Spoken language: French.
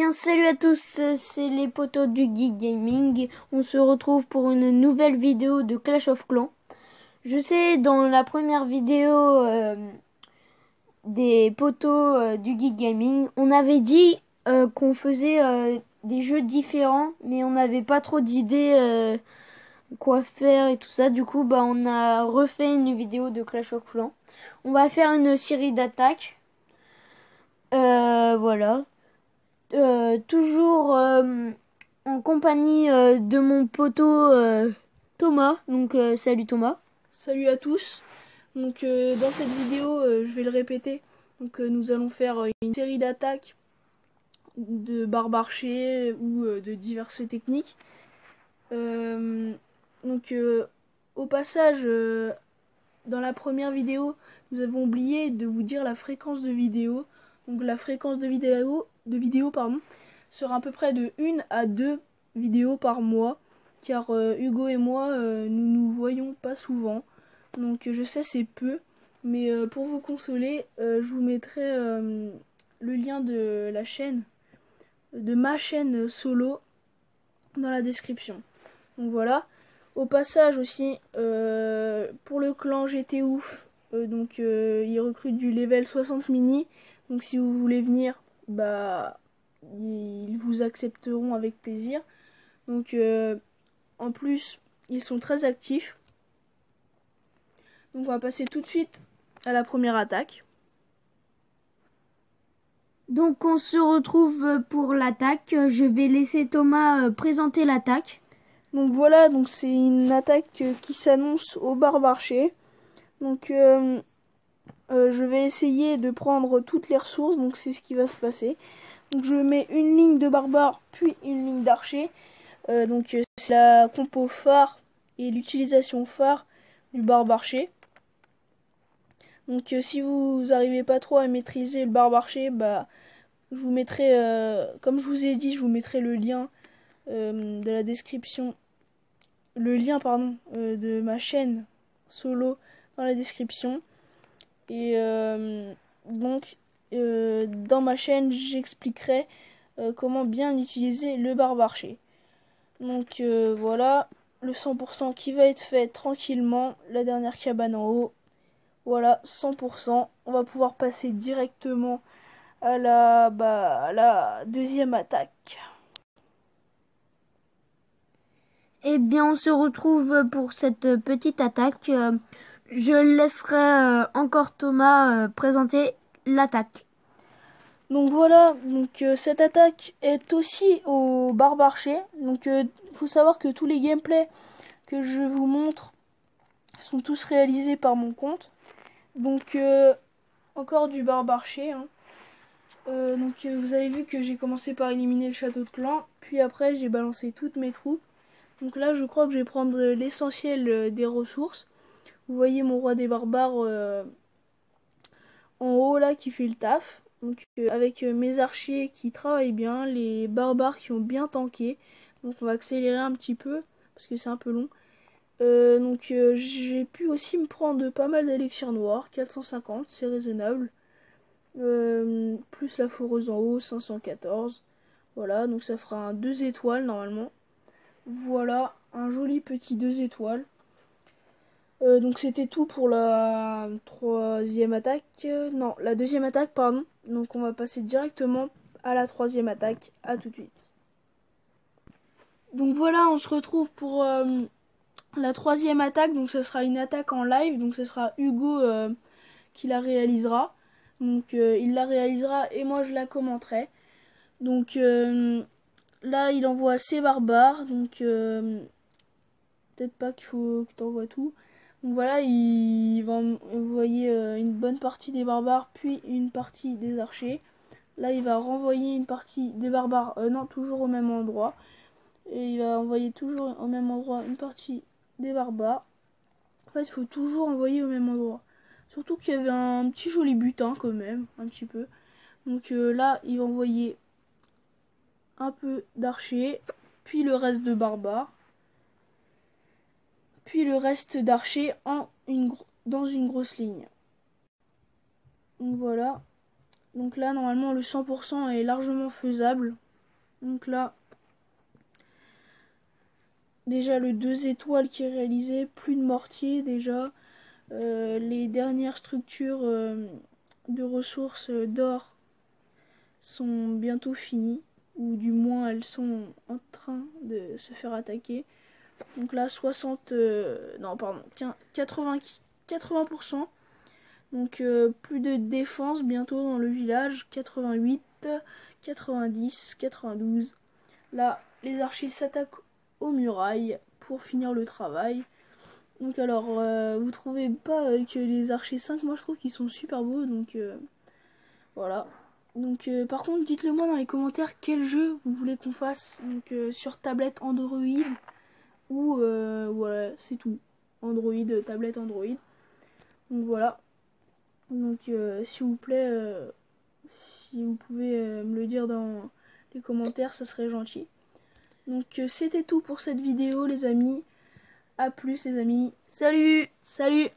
bien salut à tous, c'est les potos du Geek Gaming. On se retrouve pour une nouvelle vidéo de Clash of Clans. Je sais, dans la première vidéo des potos du Geek Gaming, on avait dit qu'on faisait des jeux différents, mais on n'avait pas trop d'idées quoi faire et tout ça. Du coup, on a refait une vidéo de Clash of Clans. On va faire une série d'attaques. Voilà. Toujours en compagnie de mon poteau Thomas. Donc salut Thomas. Salut à tous. Donc dans cette vidéo, je vais le répéter. Donc nous allons faire une série d'attaques de barbarché ou de diverses techniques. Donc au passage, dans la première vidéo, nous avons oublié de vous dire la fréquence de vidéo. Donc la fréquence de vidéo sera à peu près de 1 à 2 vidéos par mois, car Hugo et moi, nous nous voyons pas souvent. Donc je sais c'est peu, mais pour vous consoler, je vous mettrai le lien de la chaîne, de ma chaîne solo, dans la description. Donc voilà. Au passage aussi, pour le clan GT Ouf, il recrute du level 60 mini. Donc si vous voulez venir, ils vous accepteront avec plaisir. Donc en plus, ils sont très actifs. Donc on va passer tout de suite à la première attaque. Donc on se retrouve pour l'attaque. Je vais laisser Thomas présenter l'attaque. Donc voilà, donc c'est une attaque qui s'annonce au barbarché. Donc je vais essayer de prendre toutes les ressources, donc c'est ce qui va se passer. Donc je mets une ligne de barbare puis une ligne d'archer. C'est la compo phare et l'utilisation phare du barbarché. Donc si vous n'arrivez pas trop à maîtriser le barbarché, je vous mettrai, comme je vous ai dit, je vous mettrai le lien de la description, de ma chaîne solo dans la description. Et dans ma chaîne, j'expliquerai comment bien utiliser le barbarché. Donc voilà, le 100% qui va être fait tranquillement, la dernière cabane en haut. Voilà, 100%. On va pouvoir passer directement à la deuxième attaque. Eh bien on se retrouve pour cette petite attaque. Je laisserai encore Thomas présenter l'attaque. Donc voilà, cette attaque est aussi au barbarché. Donc faut savoir que tous les gameplays que je vous montre sont tous réalisés par mon compte. Donc encore du barbarché. Vous avez vu que j'ai commencé par éliminer le château de clan, puis après j'ai balancé toutes mes troupes. Donc là je crois que je vais prendre l'essentiel des ressources. Vous voyez mon roi des barbares en haut là qui fait le taf. Donc avec mes archers qui travaillent bien, les barbares qui ont bien tanké. Donc on va accélérer un petit peu parce que c'est un peu long. J'ai pu aussi me prendre pas mal d'élixirs noirs, 450, c'est raisonnable. Plus la foreuse en haut, 514. Voilà, donc ça fera un 2 étoiles normalement. Voilà, un joli petit 2 étoiles. Donc c'était tout pour la troisième attaque. Non, la deuxième attaque, pardon. Donc on va passer directement à la troisième attaque. À tout de suite. Donc voilà, on se retrouve pour la troisième attaque. Donc ce sera une attaque en live. Donc ce sera Hugo qui la réalisera. Donc il la réalisera et moi je la commenterai. Donc là il envoie ses barbares. Donc peut-être pas qu'il faut que tu envoies tout. Donc voilà, il va envoyer une bonne partie des barbares, puis une partie des archers. Là, il va renvoyer une partie des barbares, non, toujours au même endroit. Et il va envoyer toujours au même endroit une partie des barbares. En fait, il faut toujours envoyer au même endroit. Surtout qu'il y avait un petit joli butin quand même, un petit peu. Donc là, il va envoyer un peu d'archers, puis le reste de barbares. Puis le reste d'archers dans une grosse ligne. Donc voilà. Donc là, normalement, le 100% est largement faisable. Donc là, déjà le 2 étoiles qui est réalisé, plus de mortier déjà. Les dernières structures de ressources d'or sont bientôt finies, ou du moins elles sont en train de se faire attaquer. Donc là 80%. Donc plus de défense bientôt dans le village. 88, 90, 92. Là les archers s'attaquent aux murailles pour finir le travail. Donc alors vous trouvez pas que les archers 5, moi je trouve qu'ils sont super beaux, donc voilà. Donc par contre dites-le moi dans les commentaires quel jeu vous voulez qu'on fasse, donc sur tablette Android ou voilà, c'est tout. Android, tablette Android. Donc voilà. Donc s'il vous plaît, si vous pouvez me le dire dans les commentaires, ça serait gentil. Donc c'était tout pour cette vidéo les amis. A plus les amis. Salut! Salut!